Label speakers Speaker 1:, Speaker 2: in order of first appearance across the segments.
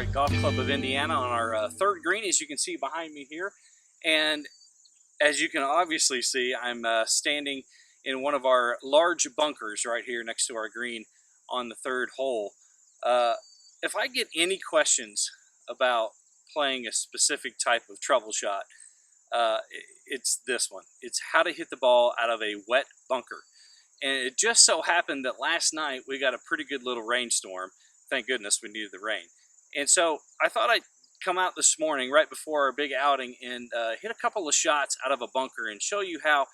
Speaker 1: are at Golf Club of Indiana on our third green, as you can see behind me here. And as you can obviously see, I'm standing in one of our large bunkers right here next to our green on the third hole. If I get any questions about playing a specific type of trouble shot, it's this one. It's how to hit the ball out of a wet bunker. And it just so happened that last night we got a pretty good little rainstorm. Thank goodness we needed the rain. And so I thought I'd come out this morning right before our big outing and hit a couple of shots out of a bunker and show you how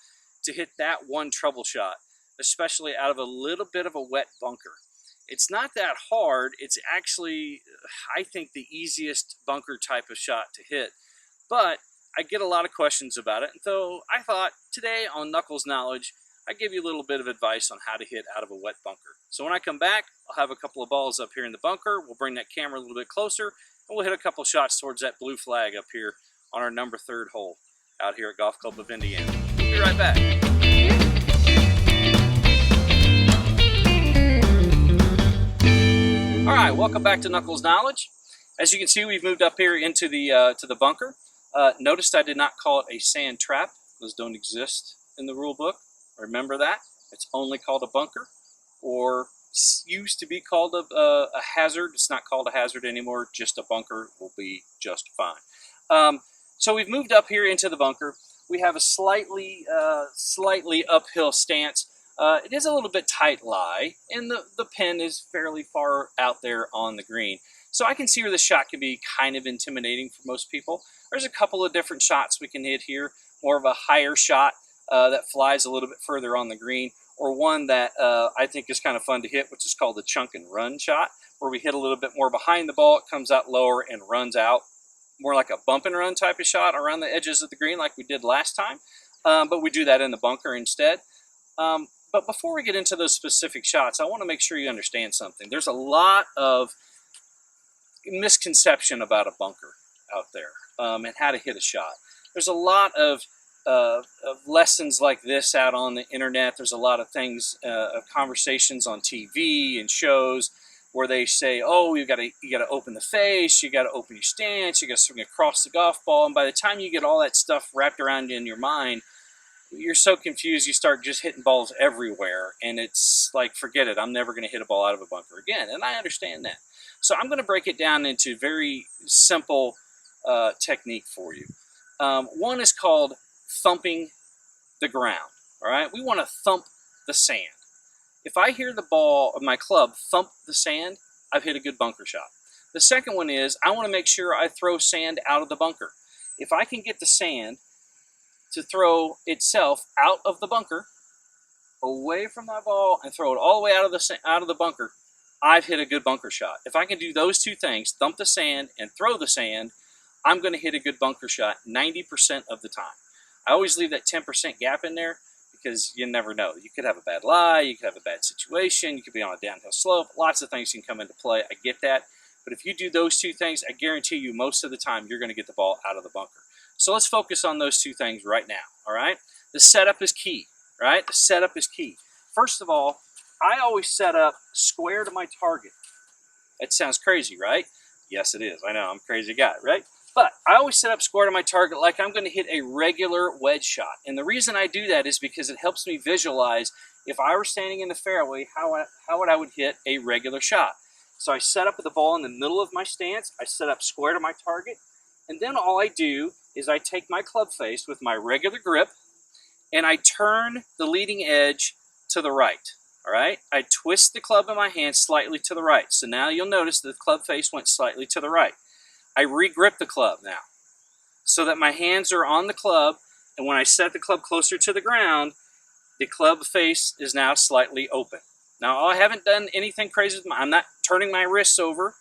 Speaker 1: to hit that one trouble shot, especially out of a little bit of a wet bunker. It's not that hard. It's actually, I think, the easiest bunker type of shot to hit. But I get a lot of questions about it. And so I thought today on Knuckles Knowledge, I'd give you a little bit of advice on how to hit out of a wet bunker. So when I come back, I'll have a couple of balls up here in the bunker. We'll bring that camera a little bit closer, and we'll hit a couple shots towards that blue flag up here on our number 3rd hole out here at Golf Club of Indiana. We'll be right back. All right, welcome back to Knuckles Knowledge. As you can see, we've moved up here into the to the bunker. Noticed I did not call it a sand trap. Those don't exist in the rule book. Remember that. It's only called a bunker, or used to be called a hazard. It's not called a hazard anymore. Just a bunker will be just fine. So we've moved up here into the bunker. We have a slightly uphill stance. It is a little bit tight lie, and the pin is fairly far out there on the green. So I can see where the shot can be kind of intimidating for most people. There's a couple of different shots we can hit here. More of a higher shot that flies a little bit further on the green, or one that I think is kind of fun to hit, which is called the chunk and run shot, where we hit a little bit more behind the ball, it comes out lower and runs out. More like a bump and run type of shot around the edges of the green like we did last time, but we do that in the bunker instead. But before we get into those specific shots, I want to make sure you understand something. There's a lot of misconception about a bunker out there and how to hit a shot. There's a lot of lessons like this out on the internet. There's a lot of things, conversations on TV and shows where they say, oh, you got to open the face, you got to open your stance, you got to swing across the golf ball. And by the time you get all that stuff wrapped around in your mind, you're so confused you start just hitting balls everywhere. And it's like, forget it, I'm never going to hit a ball out of a bunker again. And I understand that. So I'm going to break it down into very simple technique for you. One is called thumping the ground. All right, we want to thump the sand. If I hear the ball of my club thump the sand, I've hit a good bunker shot. The second one is I want to make sure I throw sand out of the bunker. If I can get the sand to throw itself out of the bunker, away from my ball, and throw it all the way out of the bunker, I've hit a good bunker shot. If I can do those two things, thump the sand and throw the sand, I'm going to hit a good bunker shot 90% of the time. I always leave that 10% gap in there because you never know. You could have a bad lie, you could have a bad situation, you could be on a downhill slope. Lots of things can come into play. I get that. But if you do those two things, I guarantee you most of the time you're going to get the ball out of the bunker. So let's focus on those two things right now, all right? The setup is key, right? The setup is key. First of all, I always set up square to my target. That sounds crazy, right? Yes, it is. I know, I'm a crazy guy, right? But I always set up square to my target like I'm going to hit a regular wedge shot. And the reason I do that is because it helps me visualize if I were standing in the fairway, how I would hit a regular shot. So I set up the ball in the middle of my stance. I set up square to my target. And then all I do is I take my club face with my regular grip and I turn the leading edge to the right. All right, I twist the club in my hand slightly to the right. So now you'll notice the club face went slightly to the right. I re-grip the club now so that my hands are on the club, and when I set the club closer to the ground, the club face is now slightly open. Now, I haven't done anything crazy with I'm not turning my wrists over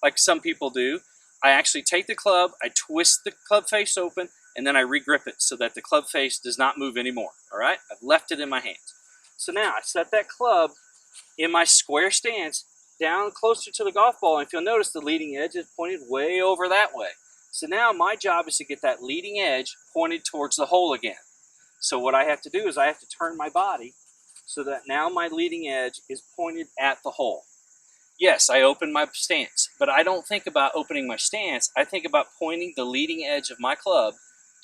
Speaker 1: like some people do. I actually take the club, I twist the club face open, and then I re-grip it so that the club face does not move anymore. All right, I've left it in my hands. So now I set that club in my square stance down closer to the golf ball, and if you'll notice, the leading edge is pointed way over that way. So now my job is to get that leading edge pointed towards the hole again. So what I have to do is I have to turn my body so that now my leading edge is pointed at the hole. Yes, I open my stance, but I don't think about opening my stance. I think about pointing the leading edge of my club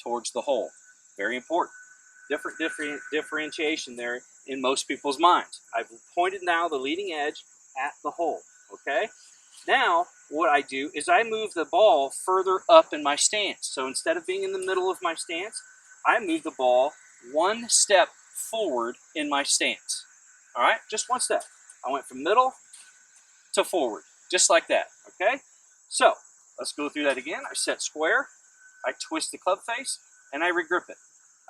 Speaker 1: towards the hole. Very important. Different differentiation there in most people's minds. I've pointed now the leading edge at the hole, okay? Now, what I do is I move the ball further up in my stance. So instead of being in the middle of my stance, I move the ball one step forward in my stance. All right, just one step. I went from middle to forward, just like that, okay? So, let's go through that again. I set square, I twist the club face, and I regrip it.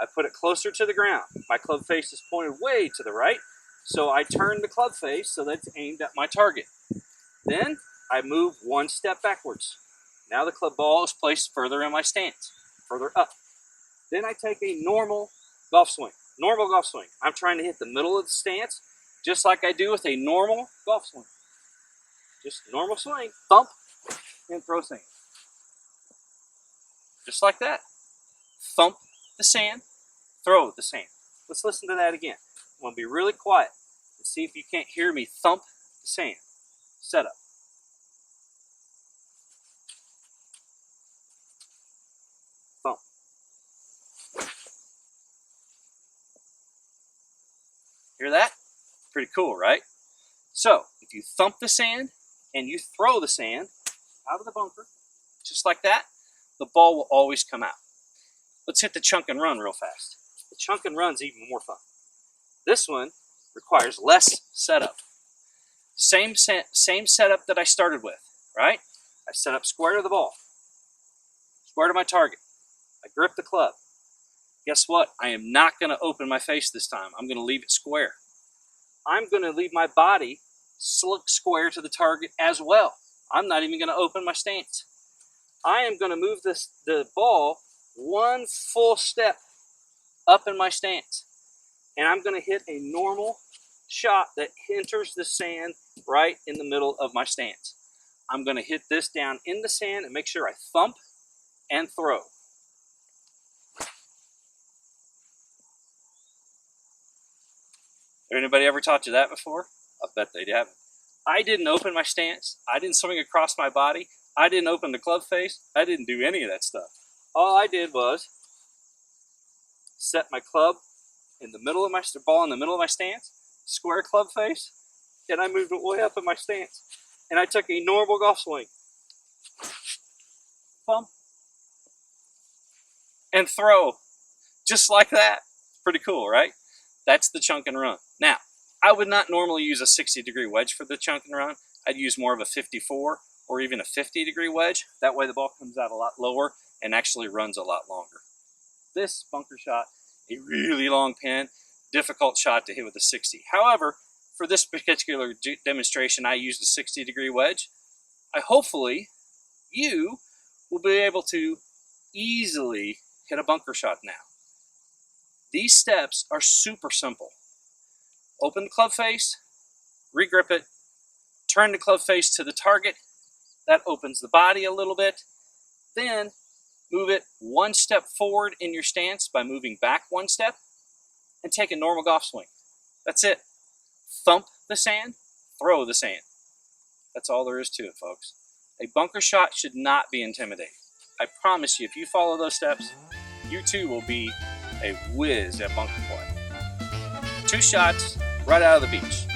Speaker 1: I put it closer to the ground. My club face is pointed way to the right, so I turn the club face so that's aimed at my target. Then, I move one step backwards. Now the club ball is placed further in my stance, further up. Then I take a normal golf swing. Normal golf swing. I'm trying to hit the middle of the stance, just like I do with a normal golf swing. Just normal swing, thump, and throw sand. Just like that. Thump the sand, throw the sand. Let's listen to that again. I'm going to be really quiet and see if you can't hear me thump the sand. Set up. Thump. Hear that? Pretty cool, right? So, if you thump the sand, and you throw the sand out of the bunker, just like that, the ball will always come out. Let's hit the chunk and run real fast. The chunk and run's even more fun. This one requires less setup. Same setup that I started with, right? I set up square to the ball, square to my target. I grip the club. Guess what? I am not going to open my face this time. I'm going to leave it square. I'm going to leave my body square to the target as well. I'm not even going to open my stance. I am going to move the ball one full step up in my stance. And I'm going to hit a normal shot that enters the sand right in the middle of my stance. I'm going to hit this down in the sand and make sure I thump and throw. Anybody ever taught you that before? I bet they haven't. I didn't open my stance. I didn't swing across my body. I didn't open the club face. I didn't do any of that stuff. All I did was set my club in the middle of my ball in the middle of my stance, square club face, and I moved it way up in my stance. And I took a normal golf swing. Pump. And throw. Just like that. Pretty cool, right? That's the chunk and run. Now, I would not normally use a 60-degree wedge for the chunk and run. I'd use more of a 54 or even a 50-degree wedge. That way the ball comes out a lot lower and actually runs a lot longer. This bunker shot, a really long pin, difficult shot to hit with a 60. However, for this particular demonstration, I used a 60-degree wedge. Hopefully, you will be able to easily hit a bunker shot now. These steps are super simple. Open the club face, regrip it, turn the club face to the target. That opens the body a little bit. Then move it one step forward in your stance by moving back one step and take a normal golf swing. That's it. Thump the sand, throw the sand. That's all there is to it, folks. A bunker shot should not be intimidating. I promise you, if you follow those steps, you too will be a whiz at bunker play. 2 shots right out of the beach.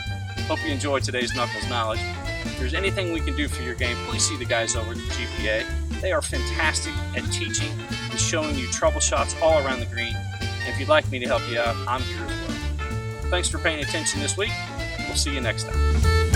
Speaker 1: Hope you enjoyed today's Knuckles Knowledge. If there's anything we can do for your game, please see the guys over at GPA. They are fantastic at teaching and showing you trouble shots all around the green. And if you'd like me to help you out, I'm here as well. Thanks for paying attention this week. We'll see you next time.